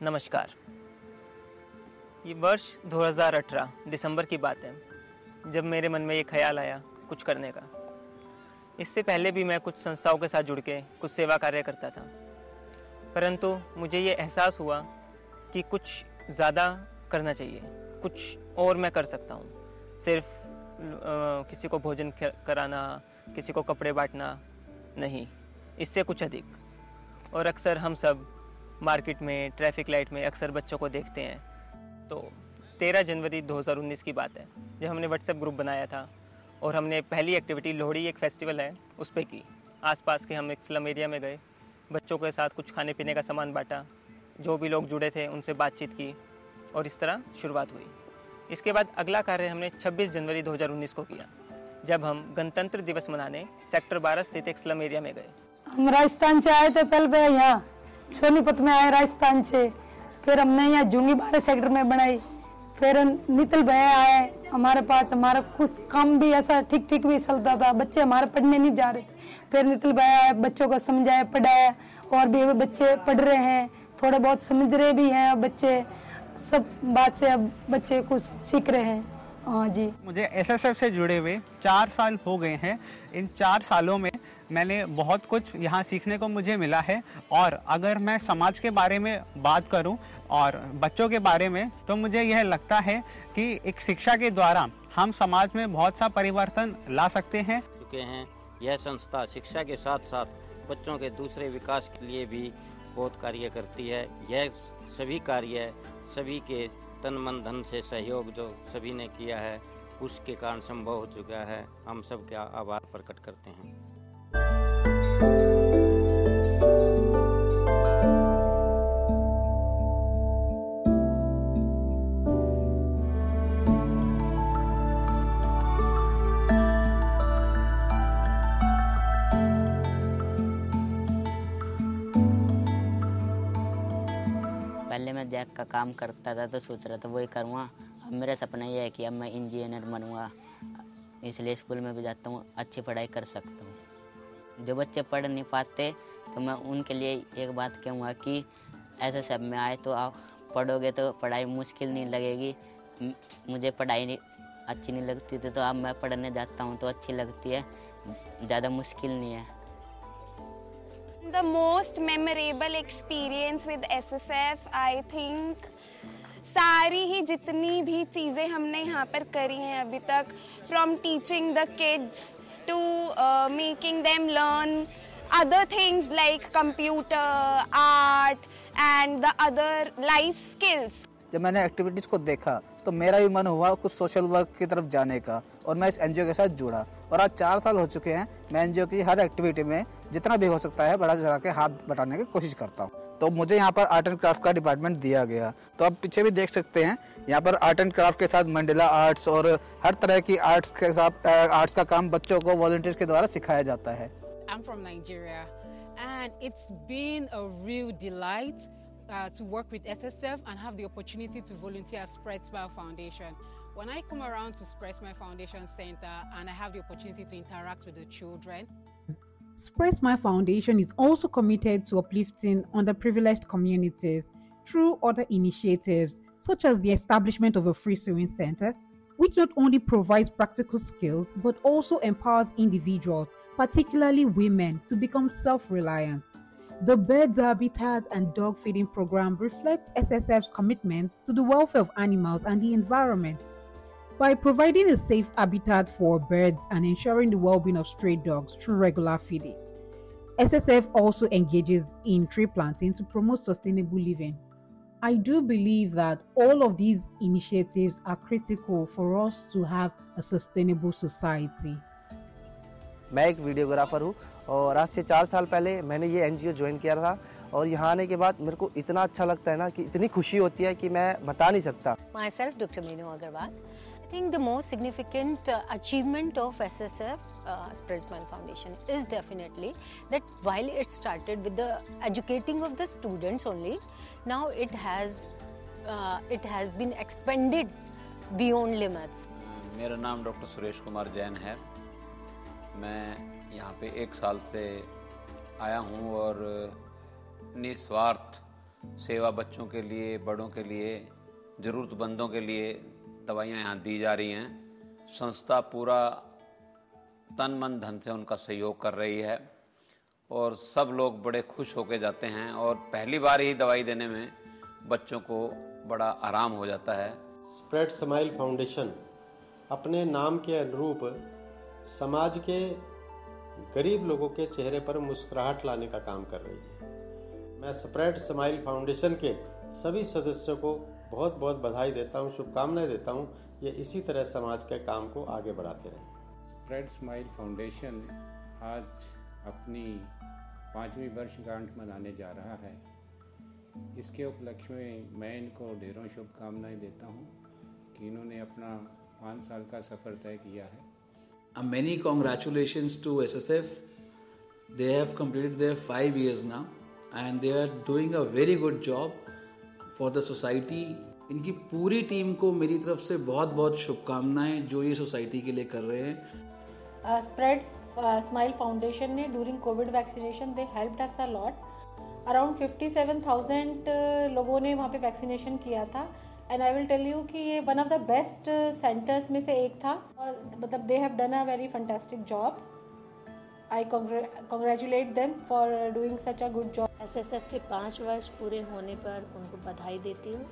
नमस्कार। ये वर्ष 2018 दिसंबर की बात है जब मेरे मन में ये ख्याल आया कुछ करने का। इससे पहले भी मैं कुछ संस्थाओं के साथ जुड़ के कुछ सेवा कार्य करता था, परंतु मुझे ये एहसास हुआ कि कुछ ज़्यादा करना चाहिए, कुछ और मैं कर सकता हूँ। सिर्फ किसी को भोजन कराना, किसी को कपड़े बांटना नहीं, इससे कुछ अधिक। और अक्सर हम सब मार्केट में, ट्रैफिक लाइट में अक्सर बच्चों को देखते हैं। तो 13 जनवरी 2019 की बात है जब हमने व्हाट्सएप ग्रुप बनाया था और हमने पहली एक्टिविटी लोहड़ी एक फेस्टिवल है उस पर की। आसपास के हम एक स्लम एरिया में गए, बच्चों के साथ कुछ खाने पीने का सामान बांटा, जो भी लोग जुड़े थे उनसे बातचीत की और इस तरह शुरुआत हुई। इसके बाद अगला कार्य हमने 26 जनवरी 2019 को किया जब हम गणतंत्र दिवस मनाने सेक्टर 12 स्थित एक स्लम एरिया में गए। हम राजस्थान से आए थे, पहले यहाँ सोनीपत में आए राजस्थान से, फिर हमने यहाँ जूंगी 12 सेक्टर में बनाई। फिर नितिल भैया आए हमारे पास, हमारा कुछ काम भी ऐसा ठीक ठीक भी चलता था, बच्चे हमारे पढ़ने नहीं जा रहे थे। फिर नितिल भैया आए, बच्चों को समझाया, पढ़ाया, और भी बच्चे पढ़ रहे हैं, थोड़े बहुत समझ रहे भी हैं बच्चे, सब बात से अब बच्चे कुछ सीख रहे हैं। हाँ जी, मुझे एसएसएफ से जुड़े हुए 4 साल हो गए हैं। इन 4 सालों में मैंने बहुत कुछ यहाँ सीखने को मुझे मिला है। और अगर मैं समाज के बारे में बात करूँ और बच्चों के बारे में, तो मुझे यह लगता है कि एक शिक्षा के द्वारा हम समाज में बहुत सा परिवर्तन ला सकते हैं। यह संस्था शिक्षा के साथ साथ बच्चों के दूसरे विकास के लिए भी बहुत कार्य करती है। यह सभी कार्य सभी के तन मन धन से सहयोग जो सभी ने किया है उसके कारण संभव हो चुका है। हम सबका आभार प्रकट करते हैं। पहले मैं जैक का काम करता था तो सोच रहा था वही करूँगा। अब मेरा सपना यह है कि अब मैं इंजीनियर बनूँगा, इसलिए स्कूल में भी जाता हूँ, अच्छी पढ़ाई कर सकता हूँ। जो बच्चे पढ़ नहीं पाते तो मैं उनके लिए एक बात कहूँगा कि ऐसे सब में आए तो आप पढ़ोगे तो पढ़ाई मुश्किल नहीं लगेगी। मुझे पढ़ाई अच्छी नहीं लगती थी, तो अब मैं पढ़ने जाता हूँ तो अच्छी लगती है, ज़्यादा मुश्किल नहीं है। The most memorable experience with SSF, I think सारी ही जितनी भी चीज़ें हमने यहाँ पर करी हैं अभी तक, from teaching the kids to making them learn other things like computer, art and the other life skills. जब मैंने एक्टिविटीज़ को देखा तो मेरा भी मन हुआ कुछ सोशल वर्क की तरफ जाने का, और मैं इस एनजीओ के साथ जुड़ा। और आज 4 साल हो चुके हैं, मैं एनजीओ की हर एक्टिविटी में जितना भी हो सकता है बड़ा चढ़ा के हाथ बटाने की कोशिश करता हूँ। तो मुझे यहाँ पर आर्ट एंड क्राफ्ट का डिपार्टमेंट दिया गया। तो आप पीछे भी देख सकते हैं, यहाँ पर आर्ट एंड क्राफ्ट के साथ मंडला आर्ट्स और हर तरह की आर्ट्स के साथ आर्ट्स का काम बच्चों को वॉलंटियर्स के द्वारा सिखाया जाता है। I'm from Nigeria and it's been a real delight to work with SSF and have the opportunity to volunteer at Spread Smile Foundation. When I come around to Spread Smile Foundation Center and I have the opportunity to interact with the children. Spread Smile Foundation is also committed to uplifting underprivileged communities through other initiatives such as the establishment of a free sewing center, which not only provides practical skills but also empowers individuals, particularly women, to become self-reliant. The Birds Habitats and Dog Feeding Program reflects SSF's commitment to the welfare of animals and the environment. By providing a safe habitat for birds and ensuring the well-being of stray dogs through regular feeding, SSF also engages in tree planting to promote sustainable living. I do believe that all of these initiatives are critical for us to have a sustainable society. मैं एक videographer हूँ और आज से 4 साल पहले मैंने ये एनजीओ ज्वाइन किया था, और यहाँ आने के बाद मेरे को इतना अच्छा लगता है ना कि इतनी खुशी होती है कि मैं बता नहीं सकता। Myself, Dr. Meenu Agarwal. I think the most significant achievement of SSF, Spread Smile Foundation, is definitely that while it started with the educating of the students only, now it has been expanded beyond limits. मेरा नाम doctor Suresh Kumar Jain है। मैं यहाँ पे 1 साल से आया हूँ और निस्वार्थ सेवा बच्चों के लिए, बड़ों के लिए, ज़रूरतमंदों के लिए दवाइयाँ यहाँ दी जा रही हैं। संस्था पूरा तन मन धन से उनका सहयोग कर रही है और सब लोग बड़े खुश होकर जाते हैं और पहली बार ही दवाई देने में बच्चों को बड़ा आराम हो जाता है। स्प्रेड स्माइल फाउंडेशन अपने नाम के अनुरूप समाज के गरीब लोगों के चेहरे पर मुस्कुराहट लाने का काम कर रही है। मैं स्प्रेड स्माइल फाउंडेशन के सभी सदस्यों को बहुत बहुत बधाई देता हूँ, शुभकामनाएं देता हूँ। ये इसी तरह समाज के काम को आगे बढ़ाते रहें। स्प्रेड स्माइल फाउंडेशन आज अपनी 5वीं वर्षगांठ मनाने जा रहा है। इसके उपलक्ष्य में मैं इनको ढेरों शुभकामनाएं देता हूं कि इन्होंने अपना 5 साल का सफ़र तय किया है। Many congratulations to SSF. They have completed their 5 years now and they are doing a very good job for the society. इनकी पूरी टीम को मेरी तरफ से बहुत बहुत शुभकामनाएं जो ये सोसाइटी के लिए कर रहे हैं। स्प्रेड स्माइल फाउंडेशन ने during COVID vaccination they helped us a lot. Around 57,000 लोगों ने वहाँ पे वैक्सीनेशन किया था and I will tell you कि ये one of the best centres में से एक था और मतलब they have done a very fantastic job. I congratulate them for doing such a good job. SSF के 5 वर्ष पूरे होने पर उनको बधाई देती हूँ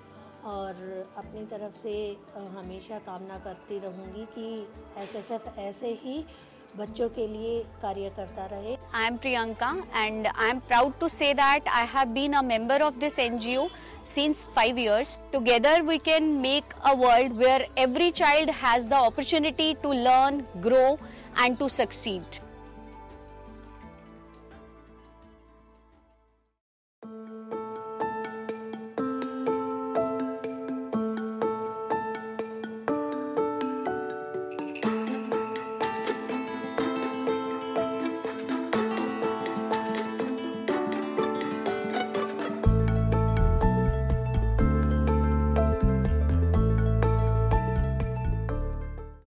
और अपनी तरफ से हमेशा कामना करती रहूँगी कि एसएसएफ ऐसे ही बच्चों के लिए कार्य करता रहे। I am Priyanka and I am proud to say that I have been a member of this NGO since 5 years. Together we can make a world where every child has the opportunity to learn, grow and to succeed.